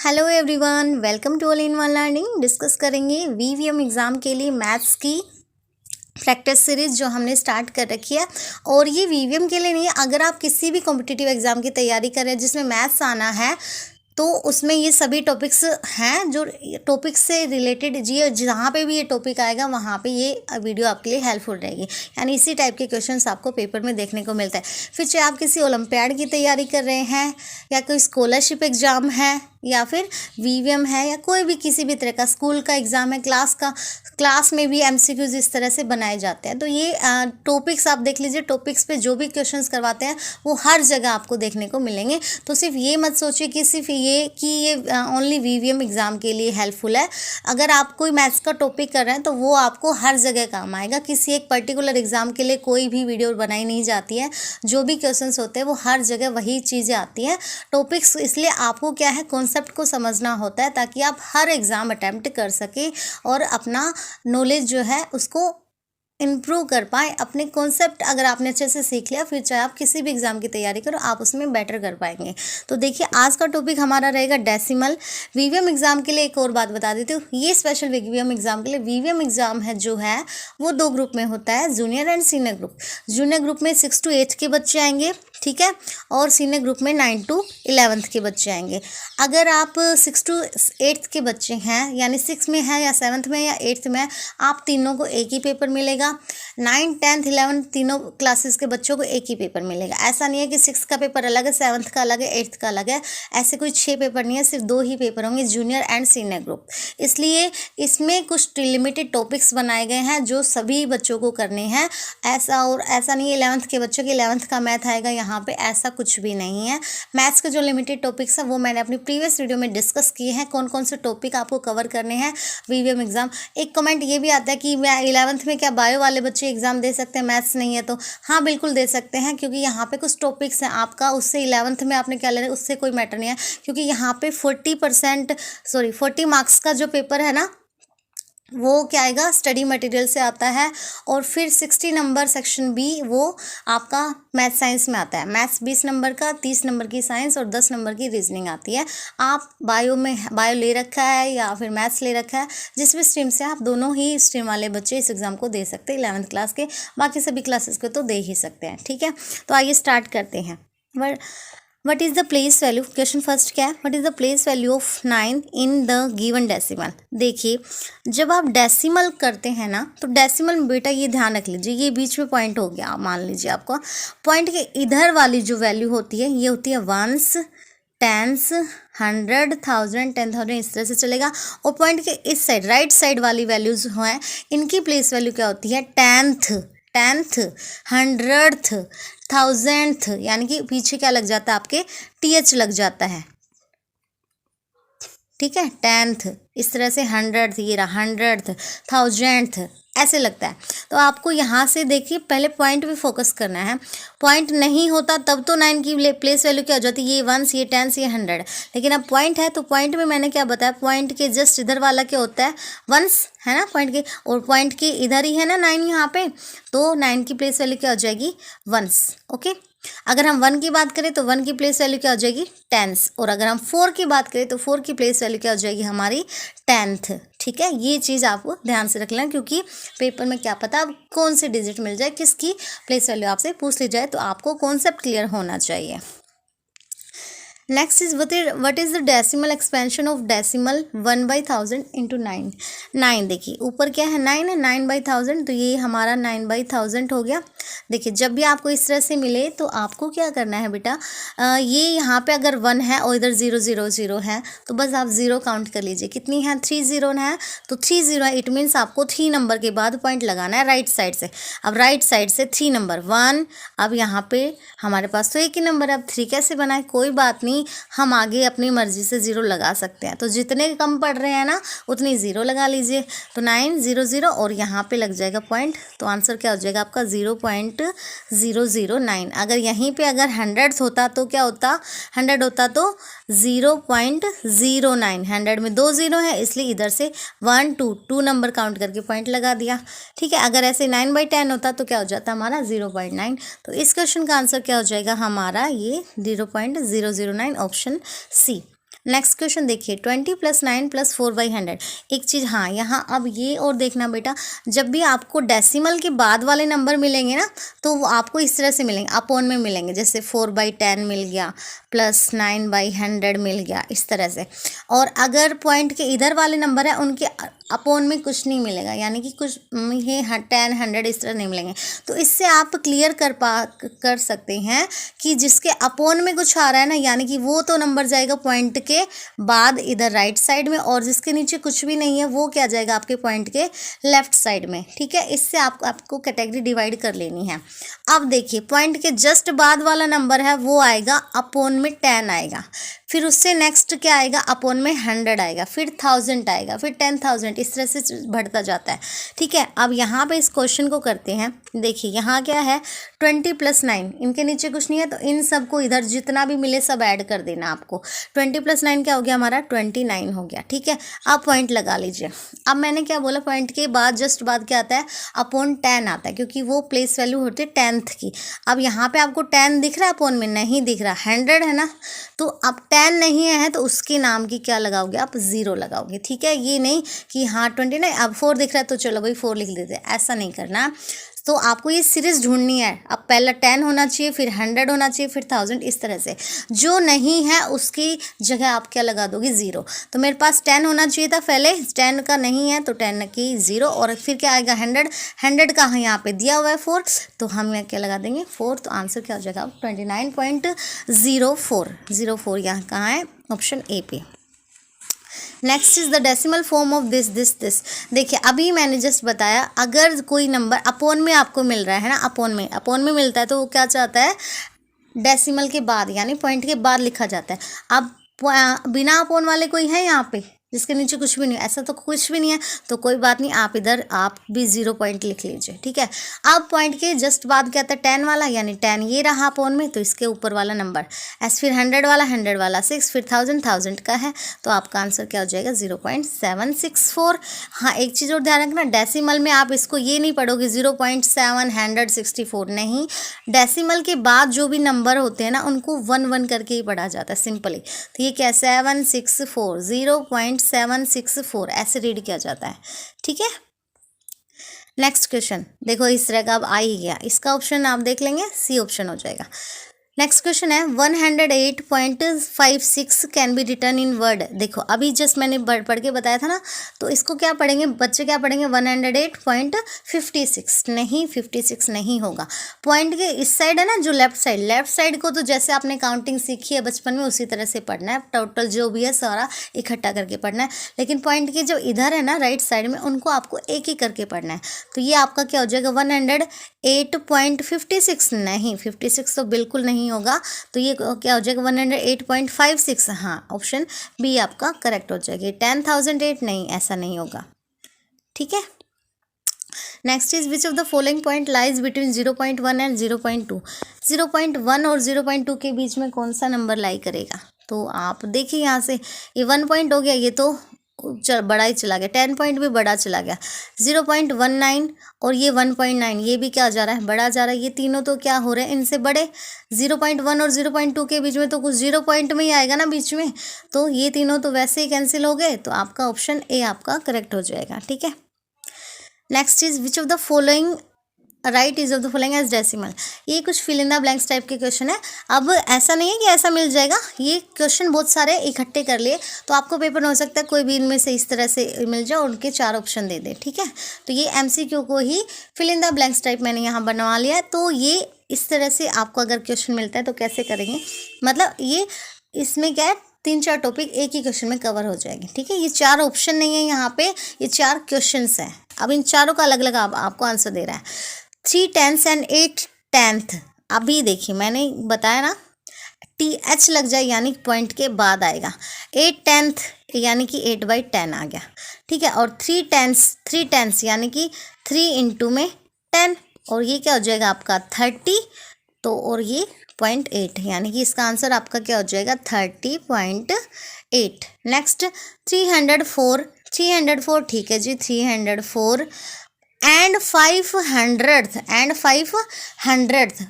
Hello everyone, welcome to all in one learning. Discuss करेंगे VVM exam के लिए maths की प्रैक्टिस सीरीज़ जो हमने स्टार्ट कर रखी है। और ये वीवीएम के लिए नहीं है, अगर आप किसी भी कॉम्पिटिटिव एग्ज़ाम की तैयारी कर रहे हैं जिसमें मैथ्स आना है तो उसमें ये सभी टॉपिक्स हैं जो टॉपिक्स से रिलेटेड जी, जहाँ पे भी ये टॉपिक आएगा वहाँ पे ये वीडियो आपके लिए हेल्पफुल रहेगी। यानी इसी टाइप के क्वेश्चंस आपको पेपर में देखने को मिलता है। फिर चाहे आप किसी ओलंपियाड की तैयारी कर रहे हैं या कोई स्कॉलरशिप एग्ज़ाम है या फिर वीवीएम है या कोई भी किसी भी तरह का स्कूल का एग्ज़ाम है, क्लास में भी एमसीक्यूज इस तरह से बनाए जाते हैं। तो ये टॉपिक्स आप देख लीजिए, टॉपिक्स पे जो भी क्वेश्चंस करवाते हैं वो हर जगह आपको देखने को मिलेंगे। तो सिर्फ ये मत सोचिए कि सिर्फ ये ओनली वीवीएम एग्ज़ाम के लिए हेल्पफुल है। अगर आप कोई मैथ्स का टॉपिक कर रहे हैं तो वो आपको हर जगह काम आएगा। किसी एक पर्टिकुलर एग्ज़ाम के लिए कोई भी वीडियो बनाई नहीं जाती है। जो भी क्वेश्चंस होते हैं वो हर जगह वही चीज़ें आती हैं। टॉपिक्स इसलिए आपको क्या है, कॉन्सेप्ट को समझना होता है ताकि आप हर एग्ज़ाम अटैम्प्ट कर सकें और अपना नॉलेज जो है उसको इम्प्रूव कर पाए। अपने कॉन्सेप्ट अगर आपने अच्छे से सीख लिया, फिर चाहे आप किसी भी एग्ज़ाम की तैयारी करो आप उसमें बेटर कर पाएंगे। तो देखिए, आज का टॉपिक हमारा रहेगा डेसिमल। वीवीएम एग्ज़ाम के लिए एक और बात बता देती हूँ, ये स्पेशल वीवीएम एग्ज़ाम के लिए वीवीएम एग्ज़ाम है जो है वो 2 ग्रुप में होता है, junior and senior group. Junior group में 6 to 8 के बच्चे आएंगे, ठीक है, और सीनियर ग्रुप में 9 to 11 के बच्चे आएंगे। अगर आप 6 to 8 के बच्चे हैं, यानी 6 में है या 7th में या 8th में, आप तीनों को एक ही पेपर मिलेगा। 9, 10, 11 तीनों क्लासेस के बच्चों को एक ही पेपर मिलेगा। ऐसा नहीं है कि 6 का पेपर अलग है, 7th का अलग है, 8th का अलग है। ऐसे कोई 6 पेपर नहीं है, सिर्फ 2 ही पेपर होंगे, जूनियर एंड सीनियर ग्रुप। इसलिए इसमें कुछ लिमिटेड टॉपिक्स बनाए गए हैं जो सभी बच्चों को करने हैं। ऐसा नहीं है 11th के बच्चों के 11th का मैथ आएगा, यहाँ पे ऐसा कुछ भी नहीं है। मैथ्स के जो लिमिटेड टॉपिक्स हैं वो मैंने अपनी प्रीवियस वीडियो में डिस्कस किए हैं, कौन कौन से टॉपिक आपको कवर करने हैं वीवीएम एग्जाम। एक कमेंट ये भी आता है कि मैं 11th में क्या बायो वाले बच्चे एग्जाम दे सकते हैं, मैथ्स नहीं है तो? हाँ, बिल्कुल दे सकते हैं, क्योंकि यहाँ पे कुछ टॉपिक्स हैं आपका, उससे 11th में आपने क्या लेना है उससे कोई मैटर नहीं है। क्योंकि यहाँ पे 40 मार्क्स का जो पेपर है ना वो क्या आएगा, स्टडी मटेरियल से आता है। और फिर 60 नंबर सेक्शन बी वो आपका मैथ साइंस में आता है। मैथ्स 20 नंबर का, 30 नंबर की साइंस और 10 नंबर की रीजनिंग आती है। आप बायो ले रखा है या फिर मैथ्स ले रखा है, जिस भी स्ट्रीम से, आप दोनों ही स्ट्रीम वाले बच्चे इस एग्ज़ाम को दे सकते हैं। 11th क्लास के, बाकी सभी क्लासेस के तो दे ही सकते हैं, ठीक है। तो आइए स्टार्ट करते हैं। What is the place value, question first क्या है, what is the place value of 9 in the given decimal. देखिए, जब आप डेसिमल करते हैं ना तो डेसिमल में बेटा ये ध्यान रख लीजिए, ये बीच में पॉइंट हो गया, मान लीजिए आपको पॉइंट के इधर वाली जो वैल्यू होती है ये होती है वंस, टेंस, 100, 1000, 10,000, इस तरह से चलेगा। और पॉइंट के इस साइड, राइट साइड वाली वैल्यूज हैं, इनकी प्लेस वैल्यू क्या होती है, 10th, 100th, 1000th, यानी कि पीछे क्या लग जाता है आपके, TH लग जाता है, ठीक है। 10th, इस तरह से 100th, ये रहा 100th, 1000th, ऐसे लगता है। तो आपको यहाँ से देखिए पहले पॉइंट पे फोकस करना है। पॉइंट नहीं होता तब तो 9 की प्लेस वैल्यू क्या हो जाती है, ये 1, ये 10, ये 100। लेकिन अब पॉइंट है तो पॉइंट में मैंने क्या बताया, पॉइंट के जस्ट इधर वाला क्या होता है, 1 है ना पॉइंट के, और पॉइंट के इधर ही है ना 9 यहाँ पे, तो 9 की प्लेस वैल्यू क्या हो जाएगी, 1, ओके। अगर हम 1 की बात करें तो 1 की प्लेस वैल्यू क्या हो जाएगी, 10, और अगर हम 4 की बात करें तो 4 की प्लेस वैल्यू क्या हो जाएगी हमारी, 10th, ठीक है। ये चीज़ आपको ध्यान से रख लेना, क्योंकि पेपर में क्या पता अब कौन सी डिजिट मिल जाए, किसकी प्लेस वैल्यू आपसे पूछ ली जाए, तो आपको कॉन्सेप्ट क्लियर होना चाहिए। Next is what is the decimal expansion of decimal 1/1000 into 9। 9 देखिए ऊपर क्या है, 9 है, 9/1000, तो ये हमारा 9/1000 हो गया। देखिए जब भी आपको इस तरह से मिले तो आपको क्या करना है बेटा, ये यहाँ पे अगर 1 है और इधर 0 0 0 है तो बस आप 0 काउंट कर लीजिए। कितनी है, 3 0 है, तो 3 0 है, इट मीन्स आपको 3 नंबर के बाद पॉइंट लगाना है राइट साइड से। अब राइट साइड से 3 नंबर 1, अब यहाँ पे हमारे पास तो एक ही नंबर है, अब 3 कैसे बनाए, कोई बात नहीं, हम आगे अपनी मर्जी से 0 लगा सकते हैं। तो जितने कम पड़ रहे हैं ना उतनी 0 लगा लीजिए, तो 9 0 0 और यहाँ पे लग जाएगा पॉइंट, तो आंसर क्या हो जाएगा आपका 0.009। अगर यहीं पे अगर 100 होता तो क्या होता, 100 होता तो 0.09, 100 में 2 0 है इसलिए इधर से 1 2 नंबर काउंट करके पॉइंट लगा दिया, ठीक है। अगर ऐसे 9/10 होता तो क्या हो जाता हमारा 0.9। तो इस क्वेश्चन का आंसर क्या हो जाएगा हमारा, ये 0.009, ऑप्शन सी। नेक्स्ट क्वेश्चन देखिए 20 + 9 + 4/100। एक चीज़ हाँ यहाँ अब ये और देखना बेटा, जब भी आपको डेसिमल के बाद वाले नंबर मिलेंगे ना तो वो आपको इस तरह से मिलेंगे, अपोन में मिलेंगे, जैसे 4/10 मिल गया, +9/100 मिल गया, इस तरह से। और अगर पॉइंट के इधर वाले नंबर है उनके अपोन में कुछ नहीं मिलेगा, यानी कि कुछ ये 10, 100 इस तरह नहीं मिलेंगे। तो इससे आप क्लियर कर सकते हैं कि जिसके अपोन में कुछ आ रहा है ना, यानी कि वो तो नंबर जाएगा पॉइंट के बाद इधर राइट साइड में, और जिसके नीचे कुछ भी नहीं है वो क्या जाएगा आपके पॉइंट के लेफ्ट साइड में। ठीक है, इससे आपको कैटेगरी डिवाइड कर लेनी है। अब देखिए पॉइंट के जस्ट बाद वाला नंबर है वो आएगा अपोन में 10 आएगा, फिर उससे नेक्स्ट क्या आएगा अपोन में 100 आएगा, फिर 1000 आएगा, फिर 10,000, इस तरह से बढ़ता जाता है। ठीक है, अब यहाँ पे इस क्वेश्चन को करते हैं। देखिए यहाँ क्या है 20 + 9, इनके नीचे कुछ नहीं है तो इन सबको इधर जितना भी मिले सब ऐड कर देना आपको। 20 + 9 क्या हो गया हमारा 29 हो गया। ठीक है, अब पॉइंट लगा लीजिए। अब मैंने क्या बोला, पॉइंट के बाद जस्ट बाद क्या आता है अपोन 10 आता है, क्योंकि वो प्लेस वैल्यू होती है 10th की। अब यहाँ पे आपको 10 दिख रहा है अपोन में, नहीं दिख रहा, 100 है ना, तो अब 10 नहीं है तो उसके नाम की क्या लगाओगे आप 0 लगाओगे। ठीक है, ये नहीं कि हाँ 29 अब 4 दिख रहा है तो चलो भाई 4 लिख देते, ऐसा नहीं करना। तो आपको ये सीरीज ढूंढनी है। अब पहला 10 होना चाहिए, फिर 100 होना चाहिए, फिर 1000, इस तरह से। जो नहीं है उसकी जगह आप क्या लगा दोगे 0। तो मेरे पास 10 होना चाहिए था पहले, 10 का नहीं है तो 10 की 0, और फिर क्या आएगा 100, 100 का यहाँ पे दिया हुआ है 4, तो हम यहाँ क्या लगा देंगे 4, तो आंसर क्या हो जाएगा 29.04 यहाँ कहाँ है ऑप्शन ए पे। Next is the decimal form of this. देखिए अभी मैंने जस्ट बताया, अगर कोई नंबर अपोन में आपको मिल रहा है ना, अपोन में मिलता है तो वो क्या चाहता है डेसिमल के बाद, यानी पॉइंट के बाद लिखा जाता है। अब बिना अपोन वाले कोई है यहाँ पे जिसके नीचे कुछ भी नहीं है, ऐसा तो कुछ भी नहीं है, तो कोई बात नहीं, आप इधर आप भी 0 पॉइंट लिख लीजिए। ठीक है, अब पॉइंट के जस्ट बाद क्या आता है 10 वाला, यानी 10 ये रहा अपोन में, तो इसके ऊपर वाला नंबर फिर 100 वाला 6, फिर 1000 का है, तो आपका आंसर क्या हो जाएगा 0.764। हाँ एक चीज़ और ध्यान रखना, डेसिमल में आप इसको ये नहीं पढ़ोगे 0.764, नहीं, डेसिमल के बाद जो भी नंबर होते हैं ना उनको 1 करके ही पढ़ा जाता है सिंपली। तो ये क्या 764 0.764 ऐसे रीड किया जाता है। ठीक है, नेक्स्ट क्वेश्चन देखो इस तरह का अब आ ही गया, इसका ऑप्शन आप देख लेंगे सी ऑप्शन हो जाएगा। नेक्स्ट क्वेश्चन है 108.56 can be return in word. देखो अभी जस्ट मैंने पढ़ के बताया था ना, तो इसको क्या पढ़ेंगे बच्चे, क्या पढ़ेंगे 108.56, नहीं 56 नहीं होगा। पॉइंट के इस साइड है ना जो लेफ्ट साइड को तो जैसे आपने काउंटिंग सीखी है बचपन में उसी तरह से पढ़ना है, टोटल जो भी है सारा इकट्ठा करके पढ़ना है। लेकिन पॉइंट के जो इधर है ना राइट साइड में उनको आपको एक ही करके पढ़ना है। तो ये आपका क्या हो जाएगा 108.56, नहीं 56 तो बिल्कुल नहीं होगा, तो ये क्या हो जाएगा 108.56। हाँ ऑप्शन बी आपका करेक्ट हो जाएगी। 10,008 नहीं, ऐसा नहीं होगा। ठीक है, next is which of the following point lies between 0.1 and 0.2। 0.1 और 0.2 के बीच में कौन सा नंबर लाई करेगा, तो आप देखिए यहाँ से ये 1 पॉइंट हो गया, ये तो बड़ा ही चला गया, 10 पॉइंट भी बड़ा चला गया, 0.19 और ये 1.9 ये भी क्या जा रहा है बड़ा जा रहा है, ये तीनों तो क्या हो रहे हैं इनसे बड़े। 0.1 और 0.2 के बीच में तो कुछ 0 पॉइंट में ही आएगा ना बीच में, तो ये तीनों तो वैसे ही कैंसिल हो गए, तो आपका ऑप्शन ए आपका करेक्ट हो जाएगा। ठीक है, next is which of the following right is of the following as decimal. ये कुछ fill in the blanks type के क्वेश्चन है। अब ऐसा नहीं है कि ऐसा मिल जाएगा, ये क्वेश्चन बहुत सारे इकट्ठे कर लिए, तो आपको पेपर में हो सकता है कोई भी इनमें से इस तरह से मिल जाए, उनके 4 ऑप्शन दे दे। ठीक है, तो ये MCQ को ही fill in the blanks type मैंने यहाँ बनवा लिया है। तो ये इस तरह से आपको अगर क्वेश्चन मिलता है तो कैसे करेंगे, मतलब ये इसमें क्या है 3-4 टॉपिक एक ही क्वेश्चन में कवर हो जाएंगे। ठीक है, ये 4 ऑप्शन नहीं है यहाँ पे, ये 4 क्वेश्चंस हैं। अब इन चारों का अलग अलग आपको आंसर दे रहा है। 3/10 एंड 8/10, अभी देखिए मैंने बताया ना TH लग जाए यानी पॉइंट के बाद आएगा। 8/10 यानी कि 8/10 आ गया। ठीक है, और 3/10 यानी कि 3 इंटू में 10, और ये क्या हो जाएगा आपका 30, तो और ये 0.8 यानी कि इसका आंसर आपका क्या हो जाएगा 30.8। नेक्स्ट 304, ठीक है जी 304 एंड 500th।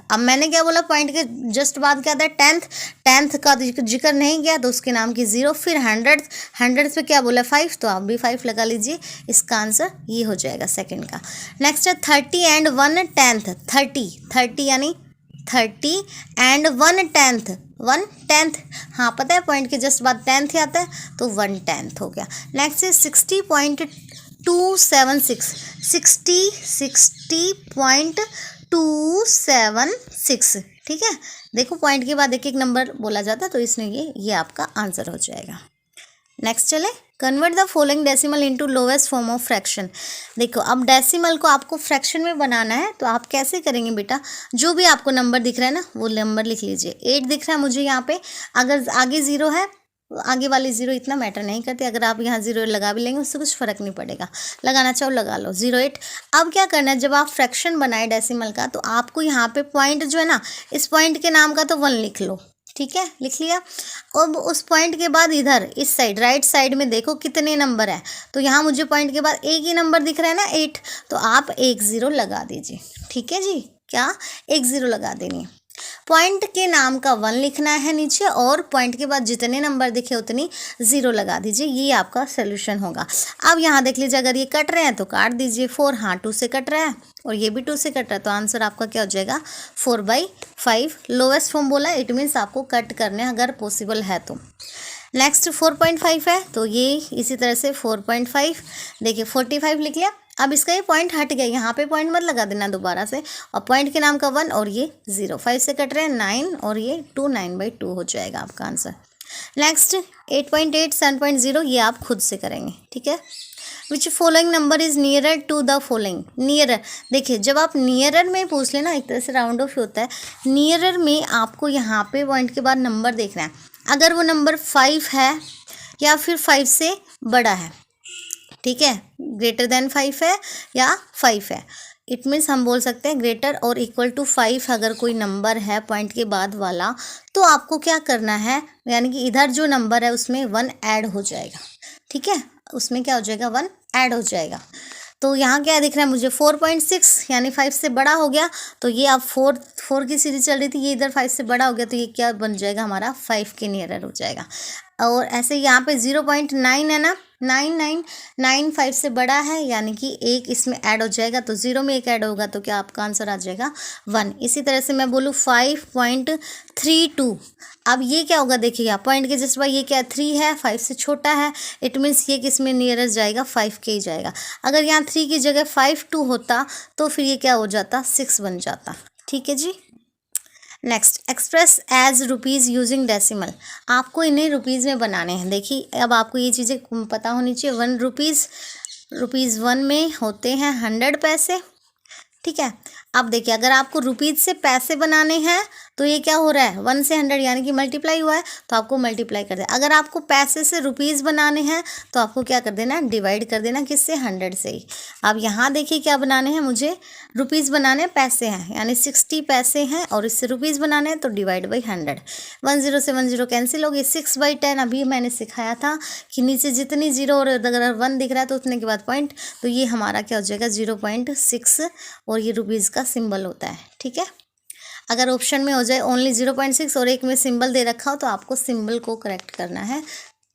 अब मैंने क्या बोला, पॉइंट के जस्ट बाद क्या था, टेंथ का जिक्र नहीं किया तो उसके नाम की 0, फिर 100th पे क्या बोला 5, तो आप भी 5 लगा लीजिए। इसका आंसर ये हो जाएगा सेकंड का। नेक्स्ट है 30 एंड 1/10। 30 यानी 30 एंड 1/10। हाँ पता है, पॉइंट के जस्ट बाद 10th आता है तो 1/10 हो गया। नेक्स्ट है 60.276। 60.276, ठीक है। देखो पॉइंट के बाद एक एक नंबर बोला जाता है तो इसमें ये आपका आंसर हो जाएगा। नेक्स्ट चले, convert the following decimal into lowest form of fraction. देखो अब डेसिमल को आपको फ्रैक्शन में बनाना है तो आप कैसे करेंगे बेटा, जो भी आपको नंबर दिख रहा है ना वो नंबर लिख लीजिए। 8 दिख रहा है मुझे यहाँ पे, अगर आगे 0 है आगे वाली 0 इतना मैटर नहीं करती, अगर आप यहाँ 0 लगा भी लेंगे उससे कुछ फ़र्क नहीं पड़ेगा, लगाना चाहो लगा लो। 08। अब क्या करना है, जब आप फ्रैक्शन बनाए डेसिमल का तो आपको यहाँ पे पॉइंट जो है ना, इस पॉइंट के नाम का तो 1 लिख लो, ठीक है, लिख लिया। अब उस पॉइंट के बाद इधर इस साइड राइट साइड में देखो कितने नंबर है, तो यहाँ मुझे पॉइंट के बाद एक ही नंबर दिख रहा है ना 8, तो आप 1 0 लगा दीजिए, ठीक है जी। क्या 1 0 लगा देनी है। पॉइंट के नाम का 1 लिखना है नीचे और पॉइंट के बाद जितने नंबर दिखे उतनी 0 लगा दीजिए, ये आपका सोल्यूशन होगा। अब यहाँ देख लीजिए, अगर ये कट रहे हैं तो काट दीजिए। 4 हाँ 2 से कट रहा है और ये भी 2 से कट रहा है, तो आंसर आपका क्या हो जाएगा 4/5। लोवेस्ट फॉर्म बोला, इट मीन्स आपको कट करने अगर पॉसिबल है तो। नेक्स्ट 4.5 है तो ये इसी तरह से 4.5, देखिए 45 लिख लिया। अब इसका ये पॉइंट हट गया, यहाँ पे पॉइंट मत लगा देना दोबारा से, और पॉइंट के नाम का 1 और ये 0, 5 से कट रहे हैं 9 और ये 2, 9/2 हो जाएगा आपका आंसर। नेक्स्ट 8.8 7.0, ये आप खुद से करेंगे, ठीक है। Which following number is nearer to the following. Nearer, देखिए जब आप नियरर में पूछ लेना एक तरह से राउंड ऑफ होता है। नियरर में आपको यहाँ पे पॉइंट के बाद नंबर देखना है, अगर वो नंबर 5 है या फिर 5 से बड़ा है, ठीक है, ग्रेटर देन 5 है या 5 है, इट मीन्स हम बोल सकते हैं ग्रेटर और इक्वल टू 5 अगर कोई नंबर है पॉइंट के बाद वाला, तो आपको क्या करना है, यानी कि इधर जो नंबर है उसमें 1 ऐड हो जाएगा, ठीक है, उसमें क्या हो जाएगा 1 ऐड हो जाएगा। तो यहाँ क्या दिख रहा है मुझे 4.6 यानी 5 से बड़ा हो गया, तो ये अब 4 की सीरीज चल रही थी, ये इधर 5 से बड़ा हो गया, तो ये क्या बन जाएगा हमारा 5 के नियरर हो जाएगा। और ऐसे यहाँ पे 0.9 है ना, 9 5 से बड़ा है, यानी कि 1 इसमें ऐड हो जाएगा, तो 0 में 1 ऐड होगा तो क्या आपका आंसर आ जाएगा 1। इसी तरह से मैं बोलूँ 5.32, अब ये क्या होगा देखिएगा, पॉइंट के जस्ट भाई ये क्या 3 है, 5 से छोटा है, इट मीन्स ये किस में नियरेस्ट जाएगा 5 के ही जाएगा। अगर यहाँ 3 की जगह 5 होता तो फिर ये क्या हो जाता 6 बन जाता, ठीक है जी। Next, express as rupees using decimal. आपको इन्हें रुपीज़ में बनाने हैं। देखिए अब आपको ये चीज़ें पता होनी चाहिए। 1 रुपीज़ 1 में होते हैं 100 पैसे, ठीक है। अब देखिए अगर आपको रुपीज़ से पैसे बनाने हैं तो ये क्या हो रहा है 1 से 100 यानी कि मल्टीप्लाई हुआ है, तो आपको मल्टीप्लाई कर देना। अगर आपको पैसे से रुपीज़ बनाने हैं तो आपको क्या कर देना, डिवाइड कर देना, किससे 100 से ही। अब यहाँ देखिए क्या बनाने हैं, मुझे रुपीज़ बनाने पैसे हैं, यानी 60 पैसे हैं और इससे रुपीज़ बनाने हैं, तो डिवाइड बाई 100। 1 0 से 1 0 कैंसिल हो गई। 6/10 अभी मैंने सिखाया था कि नीचे जितनी 0 और अगर 1 दिख रहा है तो उतने के बाद पॉइंट, तो ये हमारा क्या हो जाएगा 0.6 और ये रुपीज़ का सिंबल होता है, ठीक है। अगर ऑप्शन में हो जाए ओनली 0.6 और एक में सिंबल दे रखा हो तो आपको सिंबल को करेक्ट करना है,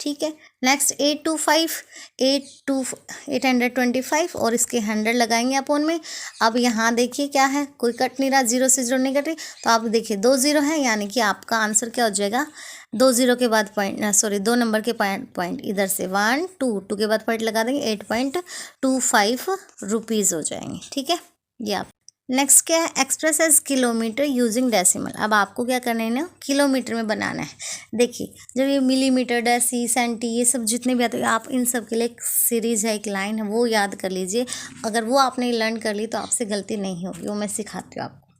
ठीक है। नेक्स्ट 825 और इसके 100 लगाएंगे अपॉन में। अब यहाँ देखिए क्या है, कोई कट नहीं रहा, 0 से 0 नहीं कट रही, तो आप देखिए 2 0 है, यानी कि आपका आंसर क्या हो जाएगा 2 0 के बाद पॉइंट, सॉरी 2 नंबर के पॉइंट इधर से 1 2 के बाद पॉइंट लगा देंगे, 8.25 रुपीज़ हो जाएंगे, ठीक है। ये आप नेक्स्ट क्या है, express as kilometre using decimal. अब आपको क्या करना है ना, किलोमीटर में बनाना है। देखिए जब ये मिलीमीटर, डेसी, सेंटी, ये सब जितने भी आते हैं, आप इन सब के लिए एक सीरीज़ है, एक लाइन है, वो याद कर लीजिए। अगर वो आपने लर्न कर ली तो आपसे गलती नहीं होगी, वो मैं सिखाती हूँ आपको।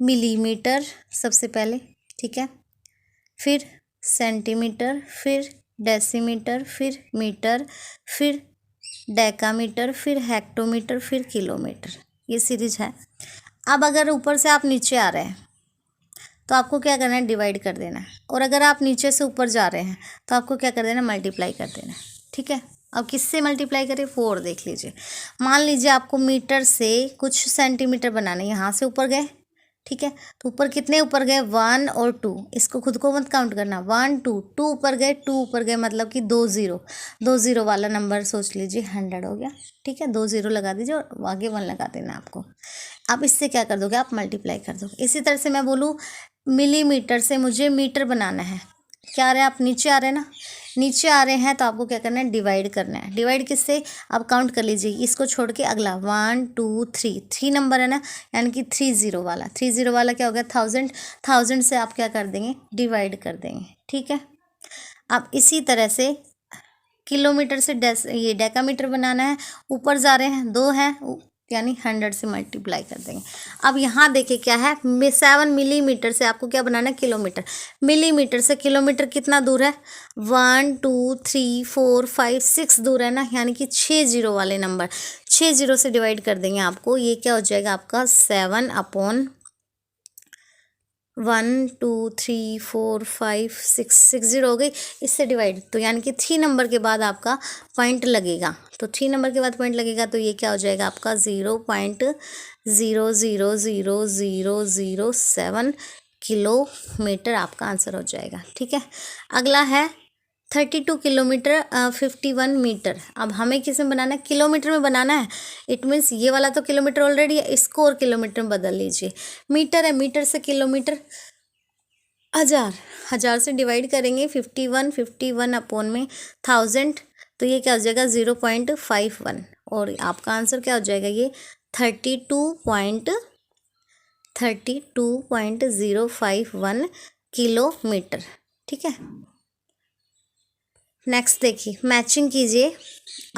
मिलीमीटर सबसे पहले, ठीक है, फिर सेंटीमीटर, फिर डेसीमीटर, फिर मीटर, फिर डेकामीटर, फिर हेक्टोमीटर, फिर किलोमीटर, ये सीरीज है। अब अगर ऊपर से आप नीचे आ रहे हैं तो आपको क्या करना है, डिवाइड कर देना है, और अगर आप नीचे से ऊपर जा रहे हैं तो आपको क्या कर देना, मल्टीप्लाई कर देना है, ठीक है। अब किससे मल्टीप्लाई करें, 4 देख लीजिए। मान लीजिए आपको मीटर से कुछ सेंटीमीटर बनाने, यहाँ से ऊपर गए, ठीक है, तो ऊपर कितने ऊपर गए, 1 और 2, इसको खुद को मत काउंट करना, 1 2 2 ऊपर गए, 2 ऊपर गए, मतलब कि 2 जीरो वाला नंबर सोच लीजिए 100 हो गया, ठीक है, 2 जीरो लगा दीजिए और आगे 1 लगा देना आपको। अब इससे क्या कर दोगे आप, मल्टीप्लाई कर दोगे। इसी तरह से मैं बोलूँ मिलीमीटर से मुझे मीटर बनाना है, क्या आ रहे हैं आप, नीचे आ रहे हैं ना, नीचे आ रहे हैं तो आपको क्या करना है, डिवाइड करना है। डिवाइड किससे, आप काउंट कर लीजिए, इसको छोड़ के अगला 1 2 3, 3 नंबर है ना, यानी कि 30 वाला, 30 वाला क्या हो गया, 1000, 1000 से आप क्या कर देंगे, डिवाइड कर देंगे, ठीक है। अब इसी तरह से किलोमीटर से ये डेकामीटर बनाना है, ऊपर जा रहे हैं, 2 हैं, यानी 100 से मल्टीप्लाई कर देंगे। अब यहाँ देखिए क्या है, 7 मिलीमीटर से आपको क्या बनाना है, किलोमीटर। मिलीमीटर से किलोमीटर कितना दूर है, 1 2 3 4 5 6 दूर है ना, यानी कि 6 जीरो वाले नंबर, 6 जीरो से डिवाइड कर देंगे आपको, ये क्या हो जाएगा आपका 7/1 2 3 4 5 6 जीरो हो गई, इससे डिवाइड, तो यानी कि 3 नंबर के बाद आपका पॉइंट लगेगा, तो 3 नंबर के बाद पॉइंट लगेगा, तो ये क्या हो जाएगा आपका 0.0000007 किलोमीटर आपका आंसर हो जाएगा, ठीक है। अगला है 32 किलोमीटर 51 मीटर। अब हमें किस में बनाना है, किलोमीटर में बनाना है, इट मीन्स ये वाला तो किलोमीटर ऑलरेडी है, इसको और किलोमीटर में बदल लीजिए। मीटर है, मीटर से किलोमीटर, 1000 से डिवाइड करेंगे, 51 अपॉन में 1000, तो ये क्या हो जाएगा 0.51, और आपका आंसर क्या हो जाएगा, ये 32.051 किलोमीटर, ठीक है। नेक्स्ट देखिए, मैचिंग कीजिए।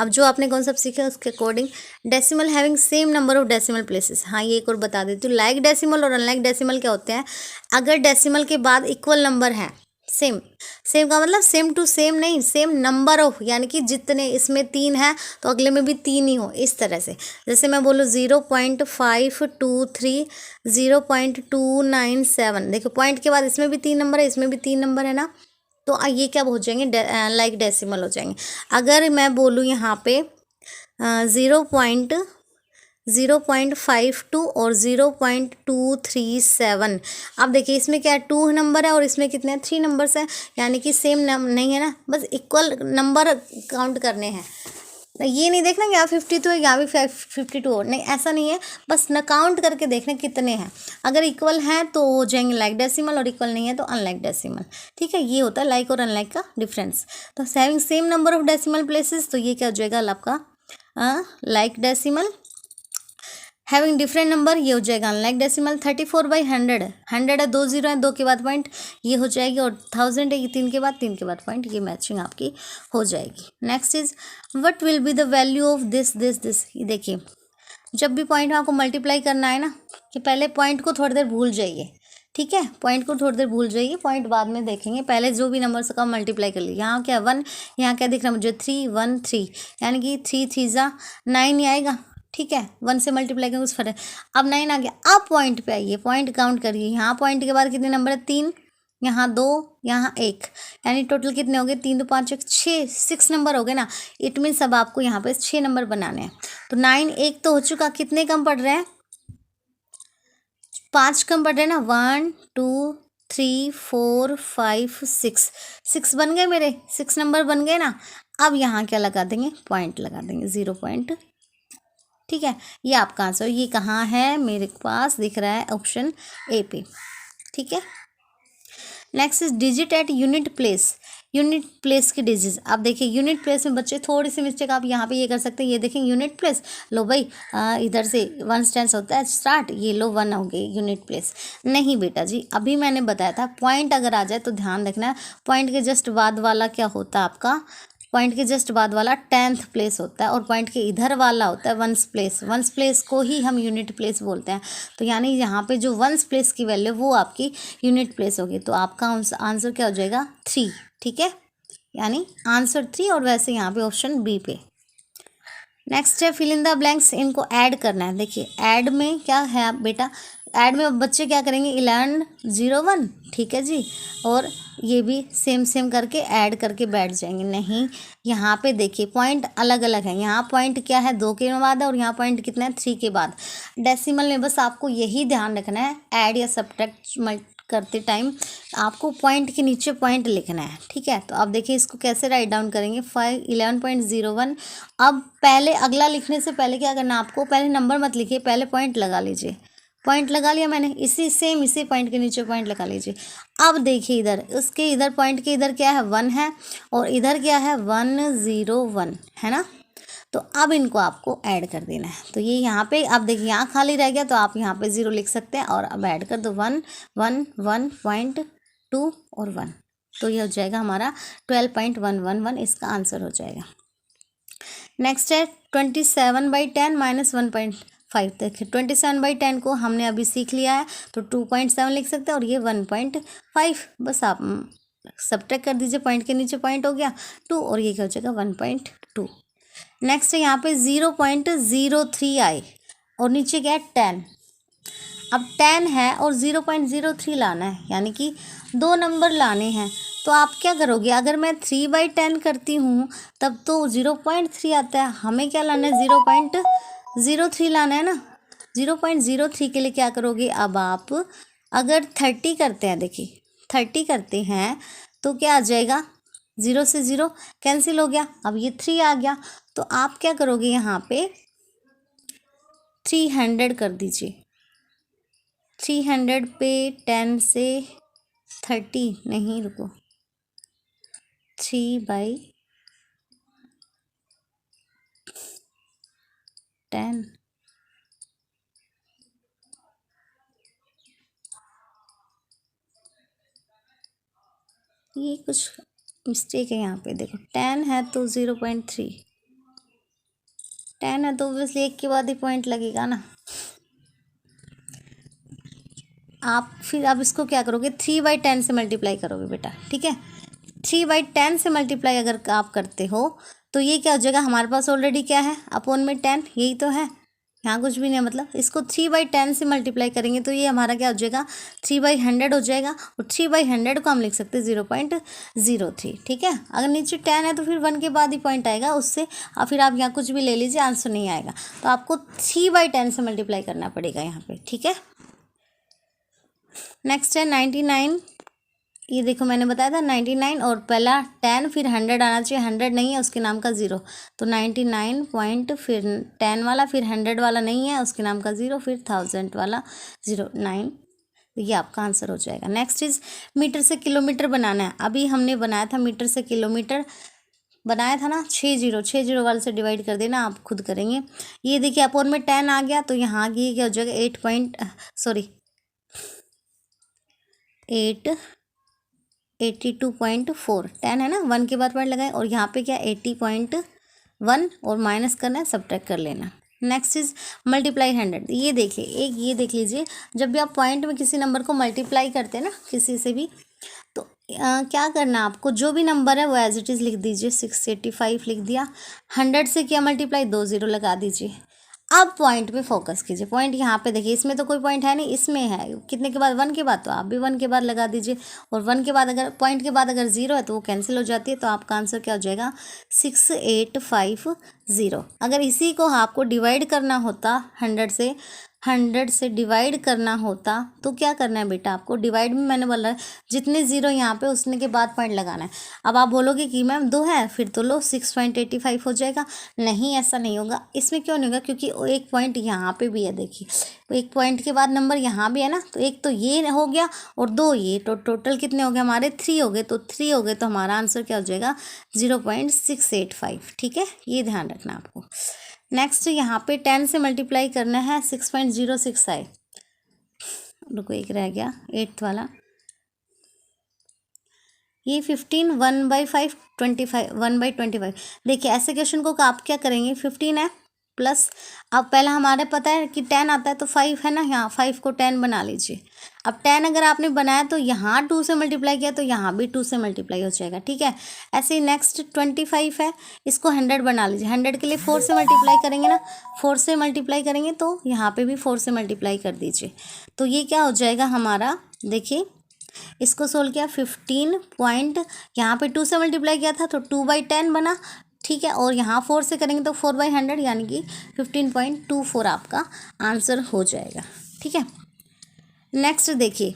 अब जो आपने कॉन्सेप्ट सीखा उसके according, decimal having same number of decimal places. हाँ, ये एक और बता देती हूँ, लाइक डेसिमल और अनलाइक डेसिमल क्या होते हैं, अगर डेसिमल के बाद इक्वल नंबर है, सेम का मतलब सेम टू सेम नहीं, सेम नंबर ऑफ, यानी कि जितने इसमें 3 है तो अगले में भी 3 ही हो, इस तरह से। जैसे मैं बोलूँ 0.523 0.297, देखो पॉइंट के बाद इसमें भी 3 नंबर है, इसमें भी 3 नंबर है ना, तो ये क्या हो जाएंगे, लाइक डेसिमल हो जाएंगे। अगर मैं बोलूँ यहाँ पे 0.52 और 0.237, अब देखिए इसमें क्या है, 2 नंबर है और इसमें कितने हैं, 3 नंबर्स हैं, यानी कि सेम नहीं है ना, बस इक्वल नंबर काउंट करने हैं। ये नहीं देखना कि यहाँ 52 है, यहाँ भी 52 हो, नहीं ऐसा नहीं है, बस न काउंट करके देखना कितने हैं, अगर इक्वल हैं तो हो जाएंगे लाइक डेसिमल और इक्वल नहीं है तो अनलाइक डेसिमल, ठीक है। ये होता है लाइक और अनलाइक का डिफरेंस। तो having same number of decimal places, तो ये क्या हो जाएगा आपका like decimal. Having different number, ये हो जाएगा अनलाइक डेसिमल। 34/100 है, 2 जीरो है, 2 के बाद पॉइंट, ये हो जाएगी, और 1000 है, ये 3 के बाद पॉइंट, ये मैचिंग आपकी हो जाएगी। Next is what will be the value of this. ये देखिए, जब भी पॉइंट में आपको मल्टीप्लाई करना है ना, कि पहले पॉइंट को थोड़ी देर भूल जाइए, ठीक है, पॉइंट को थोड़ी देर भूल जाइए, पॉइंट बाद में देखेंगे, पहले जो भी नंबर से का मल्टीप्लाई कर लीजिए। यहाँ क्या 1, यहाँ क्या दिख रहा है मुझे 3 1 3, यानी कि 3 3 9 ही आएगा, ठीक है, 1 से मल्टीप्लाई करेंगे उस फर्क। अब 9 आ गया, अब पॉइंट पे आइए, पॉइंट काउंट करिए, यहाँ पॉइंट के बाद कितने नंबर है, 3, यहाँ 2, यहाँ 1, यानी टोटल कितने हो गए, 3 2 5 1 6 नंबर हो गए ना। इट मीन्स अब आपको यहाँ पे 6 नंबर बनाने हैं, तो 9 1 तो हो चुका, कितने कम पड़ रहे हैं, 5 कम पड़ रहे हैं ना, 1 2 3 4 5 6 बन गए मेरे, 6 नंबर बन गए ना। अब यहाँ क्या लगा देंगे, पॉइंट लगा देंगे, 0 पॉइंट, ठीक है। ये आपका आंसर, ये कहाँ है, मेरे पास दिख रहा है ऑप्शन ए पे, ठीक है। Next is digit at unit place की डिजिट। अब देखिए यूनिट प्लेस में बच्चे थोड़ी सी मिस्टेक आप यहाँ पे ये कर सकते हैं, ये देखें यूनिट प्लेस, लो भाई इधर से 1 स्टैंड होता है स्टार्ट, ये लो 1 हो गई यूनिट प्लेस, नहीं बेटा जी, अभी मैंने बताया था पॉइंट अगर आ जाए तो ध्यान रखना, पॉइंट के जस्ट बाद वाला क्या होता है आपका, पॉइंट के जस्ट बाद वाला 10th प्लेस होता है, और पॉइंट के इधर वाला होता है 1st प्लेस। 1st प्लेस को ही हम यूनिट प्लेस बोलते हैं, तो यानी यहाँ पे जो 1st प्लेस की वैल्यू वो आपकी यूनिट प्लेस होगी, तो आपका आंसर क्या हो जाएगा 3, ठीक है, यानी आंसर 3, और वैसे यहाँ पे ऑप्शन बी पे। नेक्स्ट है फिल इन द ब्लैंक्स, इनको ऐड करना है। देखिए ऐड में क्या है बेटा, ऐड में बच्चे क्या करेंगे 11 0 1, ठीक है जी, और ये भी सेम सेम करके ऐड करके बैठ जाएंगे। नहीं, यहाँ पे देखिए पॉइंट अलग अलग है। यहाँ पॉइंट क्या है 2 के बाद है और यहाँ पॉइंट कितना है 3 के बाद। डेसिमल में बस आपको यही ध्यान रखना है, ऐड या सब्ट्रैक्ट करते टाइम आपको पॉइंट के नीचे पॉइंट लिखना है, ठीक है। तो अब देखिए इसको कैसे राइट डाउन करेंगे, 11.01। अब पहले अगला लिखने से पहले क्या करना, आपको पहले नंबर मत लिखिए, पहले पॉइंट लगा लीजिए। पॉइंट लगा लिया मैंने, इसी पॉइंट के नीचे पॉइंट लगा लीजिए। अब देखिए इधर उसके इधर पॉइंट के इधर क्या है 1 है और इधर क्या है 101 है ना। तो अब इनको आपको ऐड कर देना है। तो ये यहाँ पे अब देखिए यहाँ खाली रह गया तो आप यहाँ पे 0 लिख सकते हैं और अब ऐड कर दो 1 1 1.2 और 1, तो ये हो जाएगा हमारा 12.111, इसका आंसर हो जाएगा। नेक्स्ट है 27/10 माइनस 1.5। देखिए 27/10 को हमने अभी सीख लिया है तो 2.7 लिख सकते हैं और ये 1.5, बस आप सब्ट्रैक्ट कर दीजिए, पॉइंट के नीचे पॉइंट हो गया 2 और ये क्या हो जाएगा 1.2। नेक्स्ट है यहाँ पे 0.03 आए और नीचे क्या है 10। अब 10 है और 0.03 लाना है, यानी कि 2 नंबर लाने हैं। तो आप क्या करोगे, अगर मैं 3/10 करती हूँ तब तो 0.3 आता है, हमें क्या लाना है 0.03 लाना है ना। 0.03 के लिए क्या करोगे, अब आप अगर 30 करते हैं, देखिए 30 करते हैं तो क्या आ जाएगा 0 से 0 कैंसिल हो गया, अब ये 3 आ गया। तो आप क्या करोगे यहाँ पे 300 कर दीजिए। 300 पे 10 से 30 नहीं, रुको, 3/10 ये कुछ मिस्टेक है यहाँ पे। देखो 10 है तो 0.3, 10 है तो ऑब्वियसली 1 के बाद ही पॉइंट लगेगा ना। आप फिर अब इसको क्या करोगे 3/10 से मल्टीप्लाई करोगे बेटा, ठीक है। 3/10 से मल्टीप्लाई अगर आप करते हो तो ये क्या हो जाएगा, हमारे पास ऑलरेडी क्या है अपॉन में 10, यही तो है, यहाँ कुछ भी नहीं है। मतलब इसको 3/10 से मल्टीप्लाई करेंगे तो ये हमारा क्या हो जाएगा 3/100 हो जाएगा और 3/100 को हम लिख सकते हैं 0.03, ठीक है। अगर नीचे 10 है तो फिर 1 के बाद ही पॉइंट आएगा उससे, और फिर आप यहाँ कुछ भी ले लीजिए आंसर नहीं आएगा। तो आपको 3/10 से मल्टीप्लाई करना पड़ेगा यहाँ पे, ठीक है। नेक्स्ट है 99। ये देखो मैंने बताया था 99 और पहला 10 फिर 100 आना चाहिए, 100 नहीं है उसके नाम का 0, तो 99 पॉइंट फिर 10 वाला फिर 100 वाला नहीं है उसके नाम का 0 फिर 1000 वाला 09, तो ये आपका आंसर हो जाएगा। नेक्स्ट इज मीटर से किलोमीटर बनाना है। अभी हमने बनाया था मीटर से किलोमीटर, बनाया था ना 6 वाले से डिवाइड कर देना, आप खुद करेंगे। ये देखिए अपॉन में 10 आ गया तो यहाँ ये क्या हो जाएगा 82.4, 10 है ना, 1 के बाद पॉइंट लगाए और यहाँ पे क्या 80.1 और माइनस करना है, सब्ट्रैक्ट कर लेना। Next is multiply 100। ये देखिए एक ये देख लीजिए, जब भी आप पॉइंट में किसी नंबर को मल्टीप्लाई करते हैं ना किसी से भी, तो क्या करना है आपको, जो भी नंबर है वो एज इट इज़ लिख दीजिए। 685 लिख दिया, 100 से किया मल्टीप्लाई 2 0 लगा दीजिए। अब पॉइंट पे फोकस कीजिए, पॉइंट यहाँ पे देखिए, इसमें तो कोई पॉइंट है नहीं, इसमें है कितने के बाद 1 के बाद, तो आप भी 1 के बाद लगा दीजिए। और 1 के बाद अगर पॉइंट के बाद अगर 0 है तो वो कैंसिल हो जाती है, तो आपका आंसर क्या हो जाएगा 6850। अगर इसी को आपको डिवाइड करना होता 100 से डिवाइड करना होता तो क्या करना है बेटा, आपको डिवाइड में मैंने बोला जितने 0 यहाँ पे उसने के बाद पॉइंट लगाना है। अब आप बोलोगे कि मैम 2 है, फिर तो लो 6.85 हो जाएगा। नहीं, ऐसा नहीं होगा। इसमें क्यों नहीं होगा, क्योंकि एक पॉइंट यहाँ पे भी है, देखिए एक पॉइंट के बाद नंबर यहाँ भी है ना, तो एक तो ये हो गया और 2 ये, तो टोटल कितने हो गए हमारे 3 हो गए, तो 3 हो गए तो हमारा आंसर क्या हो जाएगा 0.685, ठीक है, ये ध्यान रखना आपको। नेक्स्ट यहाँ पे 10 से मल्टीप्लाई करना है, 6.06 आए, रुको एक रह गया 8th वाला, ये 15 1/5 25 1/25। देखिए ऐसे क्वेश्चन को आप क्या करेंगे, 15 है प्लस, अब पहला हमारे पता है कि 10 आता है तो 5 है ना, यहाँ 5 को 10 बना लीजिए। अब 10 अगर आपने बनाया तो यहाँ 2 से मल्टीप्लाई किया तो यहाँ भी 2 से मल्टीप्लाई हो जाएगा, ठीक है। ऐसे ही नेक्स्ट 25 है, इसको 100 बना लीजिए। 100 के लिए 4 से मल्टीप्लाई करेंगे ना, 4 से मल्टीप्लाई करेंगे तो यहाँ पे भी 4 से मल्टीप्लाई कर दीजिए। तो ये क्या हो जाएगा हमारा, देखिए इसको सोल्व किया 15 पॉइंट, यहाँ पे 2 से मल्टीप्लाई किया था तो 2/10 बना, ठीक है। और यहाँ 4 से करेंगे तो 4/100 यानी कि 15.24 आपका आंसर हो जाएगा, ठीक है। नेक्स्ट देखिए,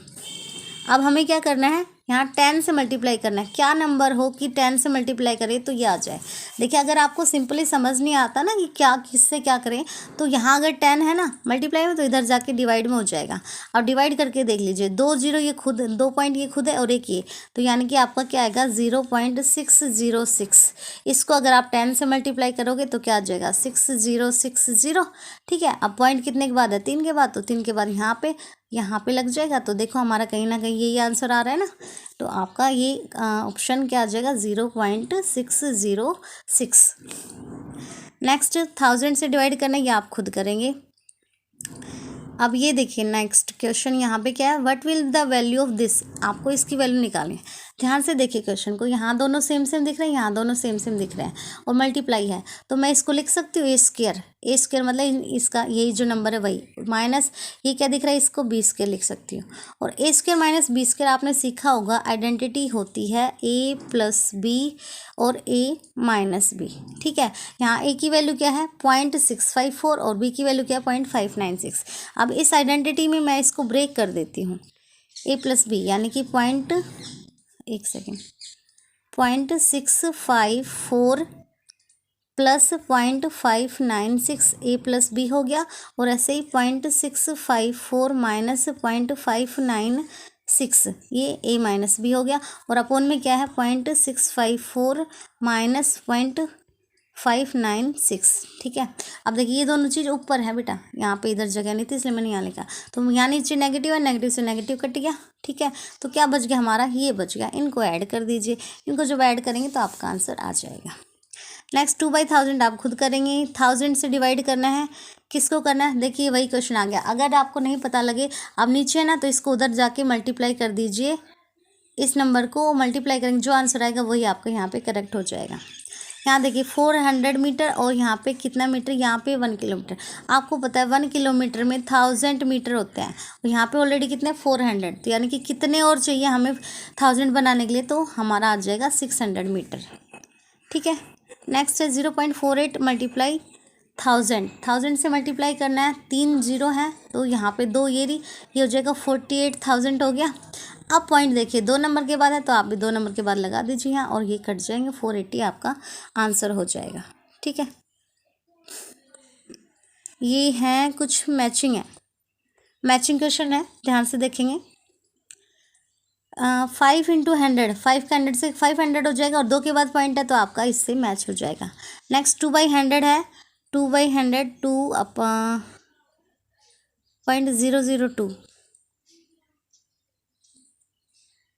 अब हमें क्या करना है, यहाँ 10 से मल्टीप्लाई करना है। क्या नंबर हो कि 10 से मल्टीप्लाई करें तो ये आ जाए। देखिए अगर आपको सिंपली समझ नहीं आता ना कि क्या किससे क्या करें, तो यहाँ अगर 10 है ना मल्टीप्लाई में तो इधर जाके डिवाइड में हो जाएगा। अब डिवाइड करके देख लीजिए, 2 0 ये खुद, 2 पॉइंट ये खुद है और एक ये, तो यानी कि आपका क्या आएगा 0.606। इसको अगर आप 10 से मल्टीप्लाई करोगे तो क्या आ जाएगा 6060, ठीक है। अब पॉइंट कितने के बाद है, 3 के बाद, तो 3 के बाद यहाँ पे लग जाएगा। तो देखो हमारा कहीं ना कहीं यही आंसर आ रहा है ना, तो आपका ये ऑप्शन क्या आ जाएगा 0.606। नेक्स्ट 1000 से डिवाइड करना है, ये आप खुद करेंगे। अब ये देखिए नेक्स्ट क्वेश्चन यहाँ पे क्या है, what will the value of this, आपको इसकी वैल्यू निकालनी है। ध्यान से देखिए क्वेश्चन को, यहाँ दोनों सेम सेम दिख रहे हैं, यहाँ दोनों सेम सेम दिख रहे हैं और मल्टीप्लाई है, तो मैं इसको लिख सकती हूँ ए स्क्वायर मतलब इसका यही जो नंबर है वही, माइनस ये क्या दिख रहा है इसको बी स्क्वायर लिख सकती हूँ। और ए स्क्वायर माइनस बी स्क्वायर आपने सीखा होगा, आइडेंटिटी होती है ए प्लस बी और ए माइनस बी, ठीक है। यहाँ ए की वैल्यू क्या है 0.654 और बी की वैल्यू क्या है 0.596। अब इस आइडेंटिटी में मैं इसको ब्रेक कर देती हूँ, ए प्लस बी यानी कि 0.654 प्लस 0.596 ए प्लस बी हो गया, और ऐसे ही 0.654 माइनस 0.596 ये ए माइनस बी हो गया, और अपोन में क्या है 0.654 माइनस 0.596, ठीक है। अब देखिए ये दोनों चीज़ ऊपर है बेटा, यहाँ पे इधर जगह नहीं थी इसलिए मैंने यहाँ लिखा, तो यहाँ नीचे नेगेटिव है, नेगेटिव से नेगेटिव कट गया, ठीक है। तो क्या बच गया हमारा, ये बच गया। इनको ऐड कर दीजिए, इनको जब ऐड करेंगे तो आपका आंसर आ जाएगा। नेक्स्ट 2/1000 आप खुद करेंगे, 1000 से डिवाइड करना है, किसको करना है, देखिए वही क्वेश्चन आ गया। अगर आपको नहीं पता लगे, अब नीचे है ना तो इसको उधर जाके मल्टीप्लाई कर दीजिए, इस नंबर को मल्टीप्लाई करेंगे, जो आंसर आएगा वही आपका यहाँ पे करेक्ट हो जाएगा। यहाँ देखिए 400 मीटर और यहाँ पे कितना मीटर, यहाँ पे 1 किलोमीटर। आपको पता है 1 किलोमीटर में 1000 मीटर होते हैं, और यहाँ पे ऑलरेडी कितने 400, तो यानी कि कितने और चाहिए हमें 1000 बनाने के लिए, तो हमारा आ जाएगा 600 मीटर, ठीक है। नेक्स्ट है 0.48 मल्टीप्लाई 1000 से मल्टीप्लाई करना है, 3 0 है तो यहाँ पे 2 ये हो जाएगा 48,000 हो गया। अब पॉइंट देखिए 2 नंबर के बाद है तो आप भी 2 नंबर के बाद लगा दीजिए यहाँ, और ये कट जाएंगे, 480 आपका आंसर हो जाएगा, ठीक है। ये है कुछ मैचिंग मैचिंग क्वेश्चन है, ध्यान से देखेंगे। 5 × 100, 5 का 100 से 500 हो जाएगा, और 2 के बाद पॉइंट है तो आपका इससे मैच हो जाएगा। नेक्स्ट 2/100 है, 2/100 2.002,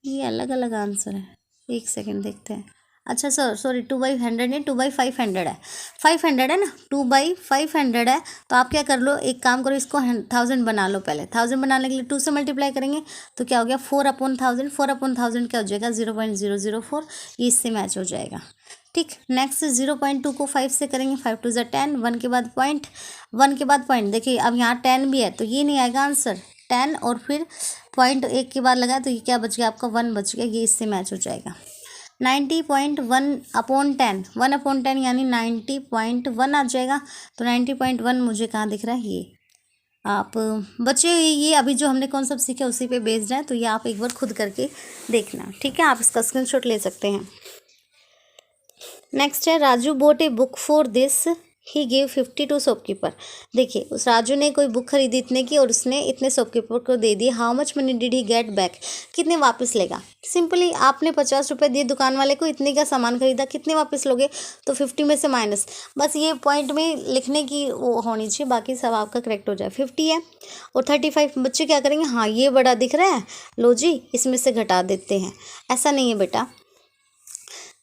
ये अलग अलग आंसर है, एक सेकेंड देखते हैं। अच्छा सॉरी 2/100 नहीं 2/500 है, 500 है ना, 2/500 है, तो आप क्या कर लो, एक काम करो, इसको 1000 बना लो। पहले 1000 बनाने के लिए 2 से मल्टीप्लाई करेंगे तो क्या हो गया 4/1000, 4/1000 क्या हो जाएगा 0.004, ये इससे मैच हो जाएगा, ठीक। नेक्स्ट 0.2 को 5 से करेंगे, 5 2 10, 1 के बाद पॉइंट, 1 के बाद पॉइंट, देखिए अब यहाँ 10 भी है तो ये नहीं आएगा आंसर, 10 और फिर पॉइंट 1 के बाद लगा तो ये क्या बच गया आपका 1 बच गया, ये इससे मैच हो जाएगा। 90.1/10, 1/10 यानी 90.1 आ जाएगा, तो 90.1 मुझे कहाँ दिख रहा है, ये आप बच्चे ये अभी जो हमने कॉन्सेप्ट सीखे उसी पे बेस्ड है, तो ये आप एक बार खुद करके देखना, ठीक है। आप इसका स्क्रीनशॉट ले सकते हैं। नेक्स्ट है Raju bought a book for this he gave 50 to shopkeeper. देखिए उस राजू ने कोई बुक खरीदी इतने की और उसने इतने शॉपकीपर को दे दी, how much money did he get back, कितने वापस लेगा। सिंपली आपने 50 रुपये दिए दुकान वाले को, इतने का सामान खरीदा, कितने वापस लोगे, तो 50 में से माइनस, बस ये पॉइंट में लिखने की वो होनी चाहिए, बाकी सब आपका करेक्ट हो जाए। 50 है और 35, बच्चे क्या करेंगे, हाँ ये बड़ा दिख रहा है, लो जी इसमें से घटा देते हैं, ऐसा नहीं है बेटा।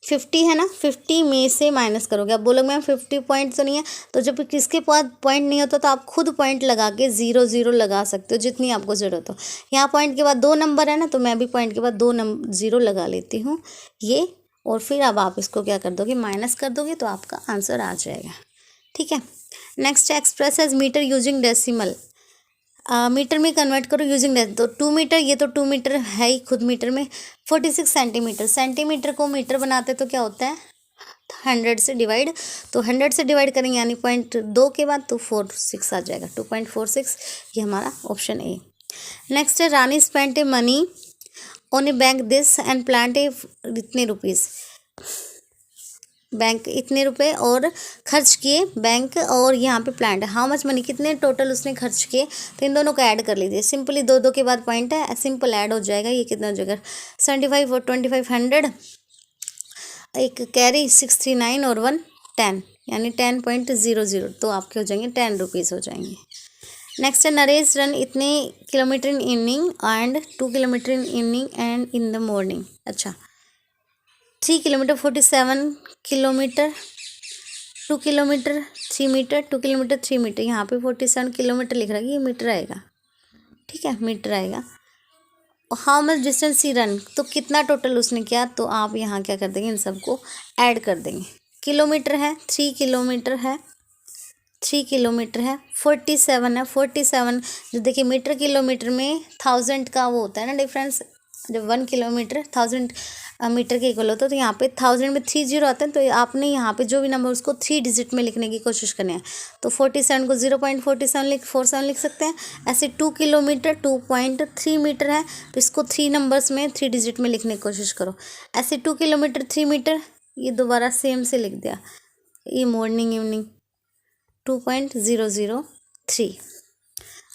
50 है ना, 50 में से माइनस करोगे। अब बोलोगे मैम 50 पॉइंट तो नहीं है, तो जब किसके पास पॉइंट नहीं होता तो आप खुद पॉइंट लगा के 0 0 लगा सकते हो जितनी आपको ज़रूरत हो। यहाँ पॉइंट के बाद 2 नंबर है ना, तो मैं भी पॉइंट के बाद 2 0 लगा लेती हूँ ये। और फिर अब आप इसको क्या कर दोगे, माइनस कर दोगे तो आपका आंसर आ जाएगा। ठीक है। Next express as metre using decimal. Metre में कन्वर्ट करो यूजिंग डेसिमल। तो 2 मीटर, ये तो 2 मीटर है ही खुद मीटर में। 46 सेंटीमीटर, सेंटीमीटर को मीटर बनाते तो क्या होता है 100 से डिवाइड, तो 100 से डिवाइड करेंगे यानी 0.2 के बाद तो 46 आ जाएगा, 2.46। ये हमारा ऑप्शन ए। नेक्स्ट है Rani spent a money on a bank this and plant a इतने रुपीज़। बैंक इतने रुपए और खर्च किए बैंक, और यहाँ पे प्लांट हाउ मच मनी, कितने टोटल उसने खर्च किए। तो इन दोनों को ऐड कर लीजिए सिंपली, 2 2 के बाद पॉइंट है, सिंपल ऐड हो जाएगा। ये कितना हो जाएगा 75 और 25 100, एक कैरी 639 और 1 10 यानी 10.00, तो आपके हो जाएंगे 10 रुपीज़ हो जाएंगे। नेक्स्ट है नरेश रन इतने kilometre in evening and 2 kilometre in evening and in the morning. अच्छा 3 kilometre 47 kilometre 2 kilometre 3 metre 2 kilometre 3 metre, यहाँ पे 47 किलोमीटर लिख रहा है, ये मीटर आएगा। ठीक है, मीटर आएगा। How much distance he run, तो कितना टोटल उसने किया, तो आप यहाँ क्या कर देंगे, इन सबको ऐड कर देंगे। किलोमीटर है 3 किलोमीटर है 3 किलोमीटर है 47 है 47, जो देखिए मीटर किलोमीटर में 1000 का वो होता है ना डिफरेंस, जब 1 किलोमीटर 1000 मीटर के इक्वल होता है, तो यहाँ पे 1000 में 3 0 आते हैं, तो आपने यहाँ पे जो भी नंबर उसको 3 डिजिट में लिखने की कोशिश करनी है। तो 47 को 0.47 लिख सकते हैं। ऐसे 2 किलोमीटर 2.3 मीटर है, तो इसको 3 नंबर्स में 3 डिजिट में लिखने की कोशिश करो। ऐसे 2 किलोमीटर 3 मीटर, ये दोबारा सेम से लिख दिया, ये मॉर्निंग इवनिंग 2.003।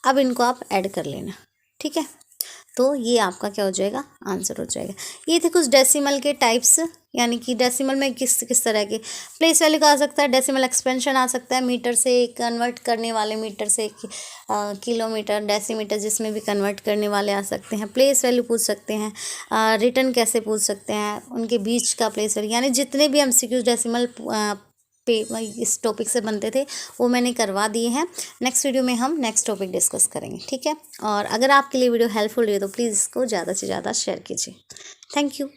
अब इनको आप ऐड कर लेना। ठीक है, तो ये आपका क्या हो जाएगा, आंसर हो जाएगा। ये थे कुछ डेसिमल के टाइप्स, यानी कि डेसिमल में किस तरह के प्लेस वैल्यू का आ सकता है, डेसिमल एक्सपेंशन आ सकता है, मीटर से कन्वर्ट करने वाले, मीटर से किलोमीटर, डेसीमीटर जिसमें भी कन्वर्ट करने वाले आ सकते हैं, प्लेस वैल्यू पूछ सकते हैं, रिटर्न कैसे पूछ सकते हैं, उनके बीच का प्लेस वैल्यू, यानी जितने भी MCQ डेसिमल इस टॉपिक से बनते थे वो मैंने करवा दिए हैं। नेक्स्ट वीडियो में हम नेक्स्ट टॉपिक डिस्कस करेंगे। ठीक है, और अगर आपके लिए वीडियो हेल्पफुल रही हो तो प्लीज़ इसको ज़्यादा से ज़्यादा शेयर कीजिए। Thank you.